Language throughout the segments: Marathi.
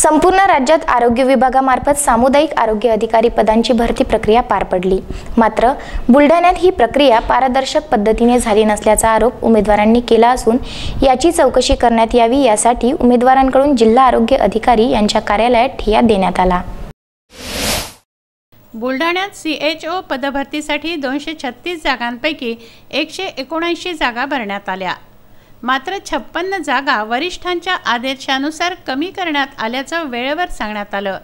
संपूर्ण राज्यात आरोग्य विभागामार्फत सामुदायिक आरोग्य अधिकारी पदांची भरती प्रक्रिया पार पडली। मात्र बुलढाण्यात ही प्रक्रिया पारदर्शक पद्धतीने झाली नसल्याचा आरोप उमेदवारांनी केला असून याची चौकशी करण्यात यावी यासाठी उमेदवारांकडून जिल्हा आरोग्य अधिकारी यांच्या कार्यालयात ठिय्या देण्यात आला। बुलढाण्यात CHO पदभरतीसाठी 236 जागांपैकी 179 जागा भरण्यात आल्या। मात्र 56 जागा वरिष्ठांच्या आदेशानुसार कमी करण्यात आल्याचं वेळेवर सांगण्यात आलं।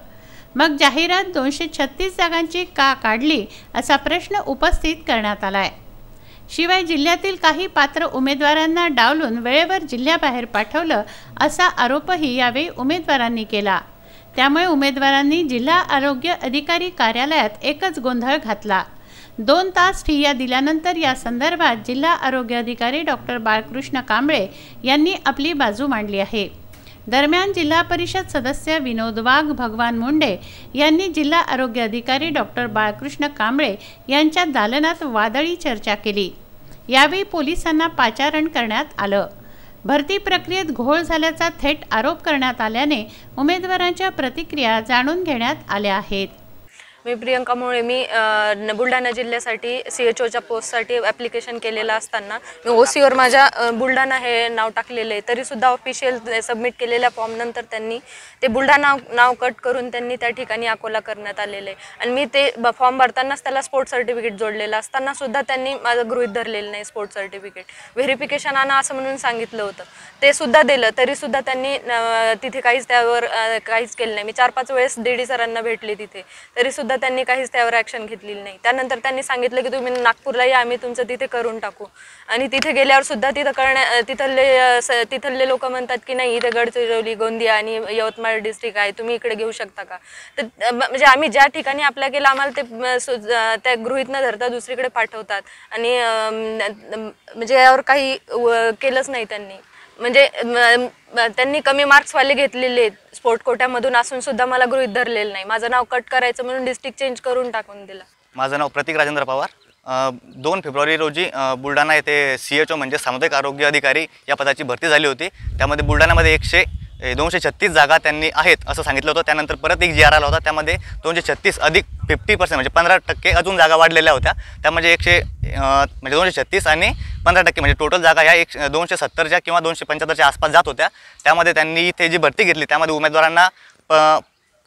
मग जाहिरात 236 जागांची का काढली असा प्रश्न उपस्थित करण्यात आलाय। शिवाय जिल्ह्यातील काही पात्र उमेदवारांना डावलून वेळेवर जिल्ह्याबाहेर पाठवलं असा आरोपही यावेळी उमेदवारांनी केला। त्यामुळे उमेदवारांनी जिल्हा आरोग्य अधिकारी कार्यालयात एकच गोंधळ घातला। 2 तास ठिय्या दिल्यानंतर या संदर्भात जिल्हा आरोग्य अधिकारी डॉक्टर बाळकृष्ण कांबळे यांनी आपली बाजू मांडली आहे। दरम्यान जिल्हा परिषद सदस्य विनोद वाघ, भगवान मुंडे यांनी जिल्हा आरोग्य अधिकारी डॉक्टर बाळकृष्ण कांबळे यांच्या दालनात वादळी चर्चा केली। यावेळी पोलिसांना पाचारण करण्यात आलं। भरती प्रक्रियेत घोळ झाल्याचा थेट आरोप करण्यात आल्याने उमेदवारांच्या प्रतिक्रिया जाणून घेण्यात आल्या आहेत। मी प्रियंका मुळे मी बुलढाणा जिल्ह्यासाठी CHOच्या पोस्टसाठी ॲप्लिकेशन केलेलं असताना मी OCवर माझ्या बुलढाणा हे नाव टाकलेलं आहे, तरीसुद्धा ऑफिशियल सबमिट केलेल्या फॉर्मनंतर त्यांनी ते बुलढाणा नाव कट करून त्यांनी त्या ठिकाणी अकोला करण्यात आलेलं आहे। आणि मी ते फॉर्म भरतानाच त्याला स्पोर्ट्स सर्टिफिकेट जोडलेलं असतानासुद्धा त्यांनी माझं गृहीत धरलेलं नाही। स्पोर्ट्स सर्टिफिकेट व्हेरिफिकेशन आणा असं म्हणून सांगितलं होतं, ते सुद्धा दिलं, तरीसुद्धा त्यांनी तिथे काहीच त्यावर काहीच केलं नाही। मी 4-5 वेळेस DD सरांना भेटले तिथे, तरीसुद्धा त्यांनी काहीच त्यावर ॲक्शन घेतलेली नाही। त्यानंतर त्यांनी सांगितलं की तुम्ही नागपूरला या, आम्ही तुमचं तिथे करून टाकू। आणि तिथे गेल्यावर सुद्धा तिथले लोक म्हणतात की नाही, इथे गडचिरोली, गोंदिया आणि यवतमाळ डिस्ट्रिक्ट आहे, तुम्ही इकडे घेऊ शकता का? तर म्हणजे आम्ही ज्या ठिकाणी अप्लाय केलं आम्हाला ते त्या गृहीत न धरता दुसरीकडे पाठवतात आणि म्हणजे यावर काही केलंच नाही त्यांनी। म्हणजे त्यांनी कमी मार्क्सवाले घेतलेले आहेत स्पोर्ट कोट्यामधून असून सुद्धा मला गृहीत धरलेलं नाही। माझं नाव कट करायचं म्हणून डिस्ट्रिक्ट चेंज करून टाकून दिलं। माझं नाव प्रतीक राजेंद्र पवार। 2 फेब्रुवारी रोजी बुलढाणा येथे CHO म्हणजे सामुदायिक आरोग्य अधिकारी या पदाची भरती झाली होती। त्यामध्ये बुलढाण्यामध्ये 236 जागा त्यांनी आहेत असं सांगितलं होतं। त्यानंतर परत एक GR आला होता, त्यामध्ये 236 अधिक 50% म्हणजे 15% अजून जागा वाढलेल्या होत्या। त्यामध्ये 236 आणि 15% म्हणजे टोटल जागा ह्या 270च्या किंवा 275च्या आसपास जात होत्या। त्यामध्ये त्यांनी इथे जी भरती घेतली त्यामध्ये उमेदवारांना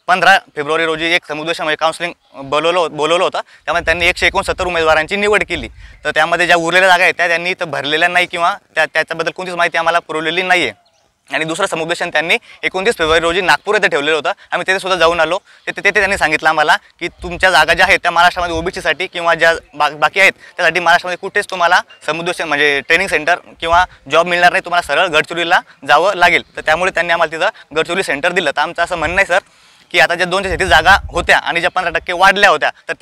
15 फेब्रुवारी रोजी एक समुपदेशन म्हणजे काउन्सिलिंग बोलवलं होतं। त्यामध्ये त्यांनी 169 उमेदवारांची निवड केली। तर त्यामध्ये ज्या उरलेल्या जागा आहेत त्या त्यांनी इथं भरलेल्या नाही किंवा त्याच्याबद्दल कोणतीच माहिती आम्हाला पुरवलेली नाही आहे। आणि दुसरं समुपदेशन त्यांनी 29 फेब्रुवारी रोजी नागपूर येथे ठेवलेलं होतं। आम्ही तिथे सुद्धा जाऊन आलो। तिथे त्यांनी सांगितलं आम्हाला की तुमच्या जागा ज्या आहेत त्या महाराष्ट्रामध्ये OBCसाठी किंवा ज्या बाकी आहेत त्यासाठी महाराष्ट्रामध्ये कुठेच तुम्हाला समुपदेशन म्हणजे ट्रेनिंग सेंटर किंवा जॉब मिळणार नाही, तुम्हाला सरळ गडचिरोलीला जावं लागेल। तर त्यामुळे त्यांनी आम्हाला तिथं गडचिरोली सेंटर दिलं। तर आमचं असं म्हणणं आहे सर की आता ज्या 236 जागा होत्या आणि ज्या 15% वाढल्या होत्या तर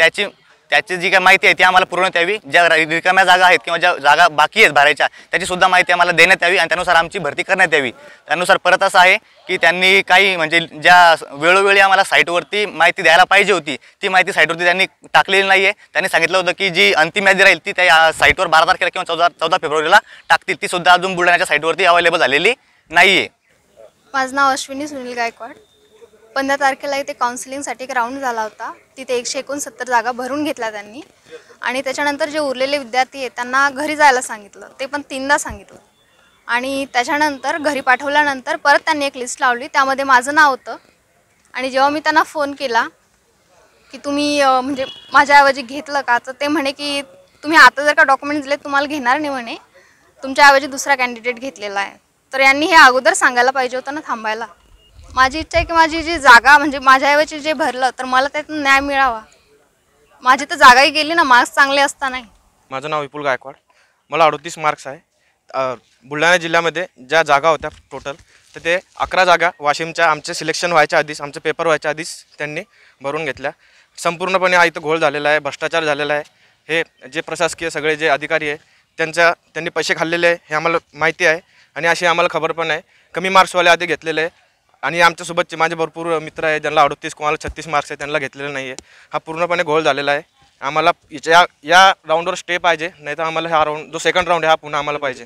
त्याची जी काय माहिती आहे ती आम्हाला पुरवण्यात यावी। ज्या रिकाम्या जागा आहेत किंवा ज्या जागा बाकी आहेत भरायच्या त्याची सुद्धा माहिती आम्हाला देण्यात यावी आणि त्यानुसार आमची भरती करण्यात यावी। त्यानुसार परत असं आहे की त्यांनी काही म्हणजे ज्या वेळोवेळी आम्हाला साईटवरती माहिती द्यायला पाहिजे होती ती माहिती साईटवरती त्यांनी टाकलेली नाही आहे। त्यांनी सांगितलं होतं की जी अंतिम यादी राहील ती त्या साईटवर 12 तारखेला किंवा 14 फेब्रुवारीला टाकतील, ती सुद्धा अजून बुलढाण्याच्या साईटवरती अवेलेबल झालेली नाही आहे। माझं नाव अश्विनी सुनील गायकवाड। 15 तारखेला इथे काउन्सिलिंगसाठी एक राऊंड झाला होता, तिथे 169 जागा भरून घेतल्या त्यांनी आणि त्याच्यानंतर जे उरलेले विद्यार्थी आहेत त्यांना घरी जायला सांगितलं, ते पण 3दा सांगितलं। आणि त्याच्यानंतर घरी पाठवल्यानंतर परत त्यांनी एक लिस्ट लावली, त्यामध्ये माझं नाव होतं। आणि जेव्हा मी त्यांना फोन केला की तुम्ही म्हणजे माझ्याऐवजी घेतलं का, तर ते म्हणे की तुम्ही आता जर का डॉक्युमेंट्स दिले तुम्हाला घेणार नाही म्हणे, तुमच्याऐवजी दुसरा कॅन्डिडेट घेतलेला आहे। तर यांनी हे अगोदर सांगायला पाहिजे होतं ना थांबायला। माझी इच्छा आहे की माझी जी जागा म्हणजे माझ्याऐवजी जे भरलं तर मला त्यातून न्याय मिळावा। माझी तर जागाही गेली ना, मार्क्स चांगले असतानाही। माझं नाव विपुल गायकवाड, मला 38 मार्क्स आहे। बुलढाणा जिल्ह्यामध्ये ज्या जागा होत्या टोटल तर ते 11 जागा वाशिमच्या आमचे सिलेक्शन व्हायच्या आधीच, आमचे पेपर व्हायच्या आधीच त्यांनी भरून घेतल्या। संपूर्णपणे हा इथं घोळ झालेला आहे, भ्रष्टाचार झालेला आहे। हे जे प्रशासकीय सगळे जे अधिकारी आहे त्यांनी पैसे खाल्लेले आहे हे आम्हाला माहिती आहे आणि अशी आम्हाला खबर पण आहे। कमी मार्क्सवाले आधी घेतलेले आहे आणि आमच्यासोबतचे माझे भरपूर मित्र आहेत ज्यांना 38 कोणाला 36 मार्क्स आहेत त्यांना घेतलेलं नाही आहे। हा पूर्णपणे घोळ झालेला आहे। आम्हाला या राऊंडवर स्टे पाहिजे, नाही तर आम्हाला हा राऊंड जो सेकंड राऊंड आहे हा पुन्हा आम्हाला पाहिजे।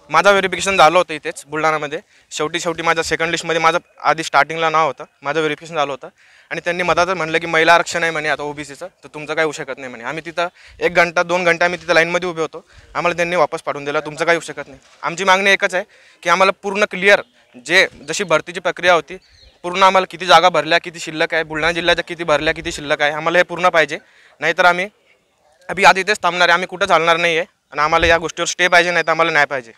माझं व्हेरिफिकेशन झालं होतं इथेच बुलढाणामध्ये. शेवटी माझं सेकंड लिस्टमध्ये माझं आधी स्टार्टिंगला नाव होतं, माझं व्हेरिफिकेशन झालं होतं आणि त्यांनी मधातच म्हणलं की महिला आरक्षण आहे म्हणे आता ओबीसीचं, तर तुमचं काय होऊ शकत नाही म्हणे. आम्ही तिथं 1 घंटा 2 घंटा आम्ही तिथं लाईनमध्ये उभे होतो. आम्हाला त्यांनी वापस पाठवून दिला, तुमचं काय होऊ शकत नाही. आमची मागणी एकच आहे की आम्हाला पूर्ण क्लिअर जशी भरतीची प्रक्रिया होती पूर्ण आम्हाला किती जागा भरल्या, किती शिल्लक आहे, बुलढाणा जिल्ह्याच्या किती भरल्या, किती शिल्लक आहे, आम्हाला हे पूर्ण पाहिजे. नाहीतर आम्ही आधी इथेच थांबणार आहे, आम्ही कुठं चालणार नाही आहे आणि आम्हाला या गोष्टीवर स्टे पाहिजे, नाही तर आम्हाला न्याय पाहिजे.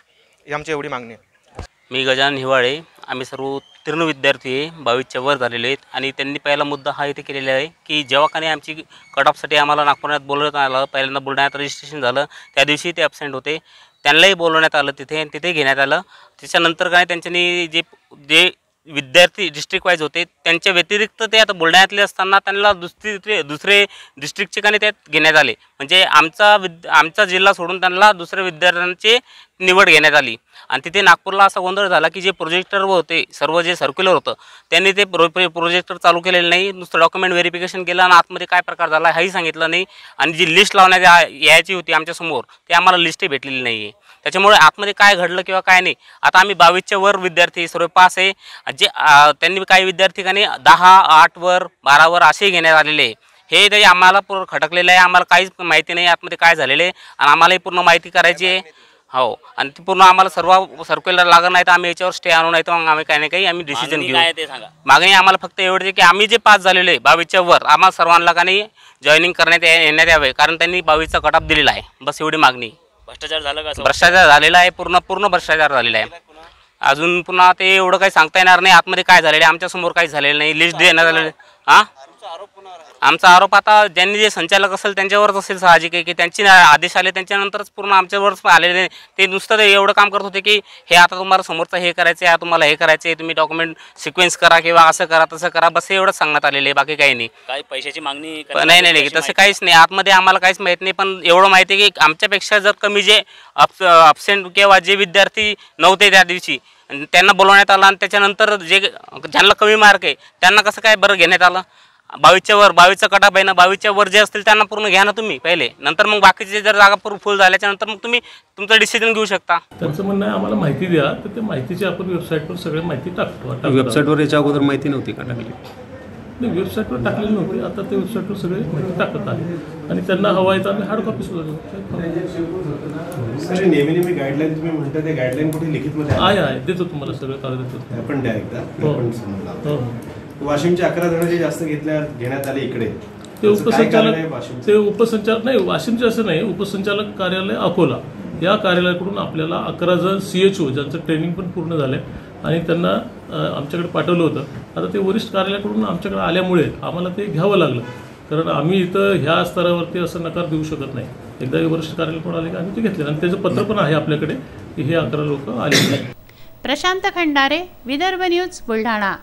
ही आमची एवढी मागणी आहे. मी गजानन हिवाळे. आम्ही सर्व उत्तीर्ण विद्यार्थी आहे, 22च्या वर झालेले आहेत आणि त्यांनी पहिला मुद्दा हा इथे केलेला आहे की जेव्हा काही आमची कट ऑफसाठी आम्हाला नागपुरात बोलवण्यात आलं, पहिल्यांदा बुलढाण्यात रजिस्ट्रेशन झालं, त्या दिवशी ते ॲबसेंट होते, त्यांनाही बोलवण्यात आलं तिथे घेण्यात आलं. त्याच्यानंतर काय त्यांच्यानी जे विद्यार्थी डिस्ट्रिक्ट वाईज होते त्यांच्या व्यतिरिक्त ते आता बुलढाण्यातले असताना त्यांना दुसरे डिस्ट्रिक्टचे काही त्यात घेण्यात आले. म्हणजे आमचा जिल्हा सोडून त्यांना दुसऱ्या विद्यार्थ्यांची निवड घेण्यात आली आणि तिथे नागपूरला असा गोंधळ झाला की जे प्रोजेक्टर होते सर्व जे सर्क्युलर होतं त्यांनी ते प्रोजेक्टर चालू केलेलं नाही, नुसतं डॉक्युमेंट व्हेरिफिकेशन केलं आणि आतमध्ये काय प्रकार झाला हेही सांगितलं नाही आणि जी लिस्ट लावण्यात यायची होती आमच्यासमोर ते आम्हाला लिस्टही भेटलेली नाही आहे. त्याच्यामुळे आतमध्ये काय घडलं किंवा काय नाही, आता आम्ही 22च्या वर विद्यार्थी सर्व पास आहे. जे त्यांनी काही विद्यार्थी काही 10, 8 वर 12 वर असेही घेण्यात आलेले आहे. हे तरी आम्हाला पूर्ण खटकलेलं आहे, आम्हाला काहीच माहिती नाही आतमध्ये काय झालेलं आहे आणि आम्हालाही पूर्ण माहिती करायची आहे. हो, आणि ती पूर्ण आम्हाला सर्व सर्क्युलर लागत नाही तर आम्ही याच्यावर स्टे आणू, नाही तर मग आम्ही काही ना काही आम्ही डिसिजन घेऊ. मागणी आम्हाला फक्त एवढी की आम्ही जे पास झालेले आहे 22च्या वर आम्हाला सर्वांना काही जॉईनिंग येण्यात यावे, कारण त्यांनी 22चा कट ऑफ दिलेला आहे. बस एवढी मागणी. भ्रष्टाचार झाला का? भ्रष्टाचार झालेला आहे, पूर्ण भ्रष्टाचार झालेला आहे. अजून पुन्हा ते एवढं काही सांगता येणार नाही आतमध्ये काय झालेलं आहे, आमच्यासमोर काही झालेलं नाही, लिस्ट देण्यात आलेलं. हां, आमचा आरोप आता ज्यांनी जे संचालक असेल त्यांच्यावरच असेल साहजिक आहे की त्यांचे आदेश आले त्यांच्यानंतरच पूर्ण आमच्यावरच आलेले. ते नुसतं एवढं काम करत होते की हे आता तुम्हाला समोरचं हे करायचं आहे, तुम्हाला हे करायचं आहे, तुम्ही डॉक्युमेंट सिक्वेन्स करा किंवा असं करा तसं करा, बस एवढंच सांगण्यात आलेलं आहे, बाकी काही नाही. काही पैशाची मागणी नाही तसं काहीच नाही. आतमध्ये आम्हाला काहीच माहीत नाही, पण एवढं माहिती आहे की आमच्यापेक्षा जर कमी जे ॲबसेंट किंवा जे विद्यार्थी नव्हते त्या दिवशी त्यांना बोलवण्यात आलं आणि त्याच्यानंतर ज्यांना कमी मार्क आहे त्यांना कसं काय बरं घेण्यात आलं. 22च्या वर 22चा कट ऑफ आहे ना, 22च्या वर जे असतील त्यांना पूर्ण घ्या ना तुम्ही पहिले, नंतर मग बाकीचे जर जागा पूर्ण फुल झाल्याच्या नंतर मग तुम्ही तुमचं डिसिजन घेऊ शकता. त्यांचं म्हणणं आहे आम्हाला माहिती द्या, तर त्या माहितीची आपण वेबसाईटवर सगळी माहिती टाकतो. वेबसाईटवर याच्या अगोदर माहिती नव्हती का टाकली? नाही, वेबसाईटवर टाकलेली नव्हती, आता ते वेबसाईटवर सगळे माहिती टाकत आहे आणि त्यांना हवा आहे तर आम्ही हार्ड कॉपी सुद्धा नेहमी गाईडलाईन तुम्ही म्हणता ते गाईडलाईन कुठे लिखितमध्ये आहे देतो तुम्हाला सगळं कागद देतो. आपण द्या एकदा. वाशिमचे 11 जण जे जास्त घेण्यात आले इकडे ते उपसंचालक नाही, वाशिमचे असं नाही, उपसंचालक कार्यालय अकोला या कार्यालयाकडून आपल्याला 11 जण CHO ज्यांचं ट्रेनिंग पण पूर्ण झालंय आणि त्यांना आमच्याकडे पाठवलं होतं. आता ते वरिष्ठ कार्यालयाकडून आमच्याकडे आल्यामुळे आम्हाला ते घ्यावं लागलं, कारण आम्ही इथं ह्या स्तरावरती असं नकार देऊ शकत नाही. एकदा वरिष्ठ कार्यालयाकडून आले की आम्ही ते घेतले आणि त्याचं पत्र पण आहे आपल्याकडे की हे 11 लोक आले. प्रशांत खंडारे, विदर्भ न्यूज, बुलढाणा.